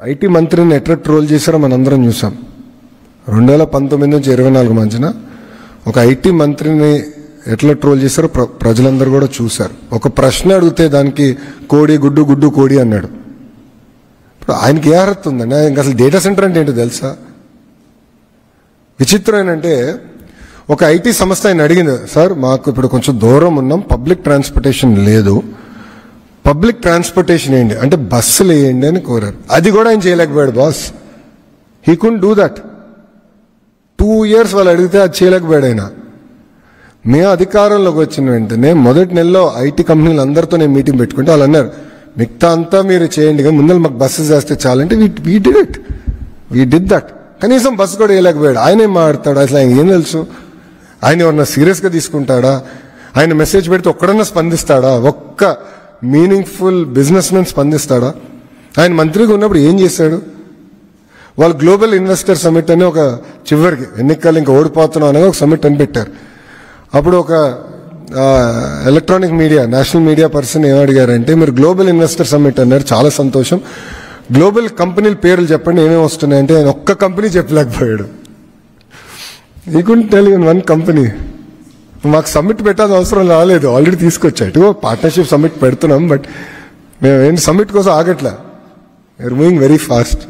IT మంత్రిని ఎట్లా troll చేశారో మనందరం చూసాం. 2019 నుంచి 24 మధ్యన ఒక ఐటీ మంత్రిని ఎట్లా ట్రోల్ చేశారో ప్రజలందరూ కూడా చూశారు. ఒక ప్రశ్న అడిగితే దానికి కోడి గుడ్డు గుడ్డు కోడి అన్నాడు. ఇప్పుడు ఆయనకి ఏ అర్హత ఉందండి? ఆయనకి అసలు డేటా సెంటర్ అంటే ఏంటో తెలుసా? విచిత్రం ఏంటంటే ఒక ఐటీ సంస్థ ఆయన అడిగింది, సార్ మాకు ఇప్పుడు కొంచెం దూరం ఉన్నాం, పబ్లిక్ ట్రాన్స్పోర్టేషన్ లేదు, పబ్లిక్ ట్రాన్స్పోర్టేషన్ ఏంటి అంటే బస్సులు వేయండి అని కోరారు. అది కూడా ఆయన చేయలేకపోయాడు boss. He couldn't do that. 2 years వాళ్ళు అడిగితే అది చేయలేకపోయాడు ఆయన. మేము అధికారంలోకి వచ్చిన వెంటనే మొదటి నెలలో ఐటీ కంపెనీలు అందరితో నేను మీటింగ్ పెట్టుకుంటే వాళ్ళు అన్నారు, మిగతా అంతా మీరు చేయండి కానీ ముందర మాకు బస్సెస్ వేస్తే చాలంటే వీ డిడ్ దట్. కనీసం బస్సు కూడా వేయలేకపోయాడు. ఆయన ఏం మాట్లాడతాడు? అసలు ఆయన ఏం తెలుసు? ఆయన ఎవరన్నా సీరియస్గా తీసుకుంటాడా? ఆయన మెసేజ్ పెడితే ఒక్కడన్నా స్పందిస్తాడా? ఒక్క మీనింగ్ఫుల్ బిజినెస్ మ్యాన్ స్పందిస్తాడా? ఆయన మంత్రిగా ఉన్నప్పుడు ఏం చేశాడు? వాళ్ళు గ్లోబల్ ఇన్వెస్టర్ సమిట్ అని ఒక చివరికి ఎన్నికలు ఇంకా ఓడిపోతున్నాం అనేది ఒక సమిట్ అని పెట్టారు. అప్పుడు ఒక electronic media national media person ఏమడిగారంటే, మీరు గ్లోబల్ ఇన్వెస్టర్ సమిట్ అన్నారు, చాలా సంతోషం, గ్లోబల్ కంపెనీల పేర్లు చెప్పండి ఏమేమి వస్తున్నాయంటే ఆయన ఒక్క కంపెనీ చెప్పలేకపోయాడు. ఈ couldn't tell you one company. మాకు సమ్మిట్ పెట్టాల్సిన అవసరం రాలేదు, ఆల్రెడీ తీసుకొచ్చాడు. పార్ట్నర్షిప్ సమ్మిట్ పెడుతున్నాం, బట్ మేము ఏంటి సమ్మిట్ కోసం ఆగట్లా, వీఆర్ మూవింగ్ వెరీ ఫాస్ట్.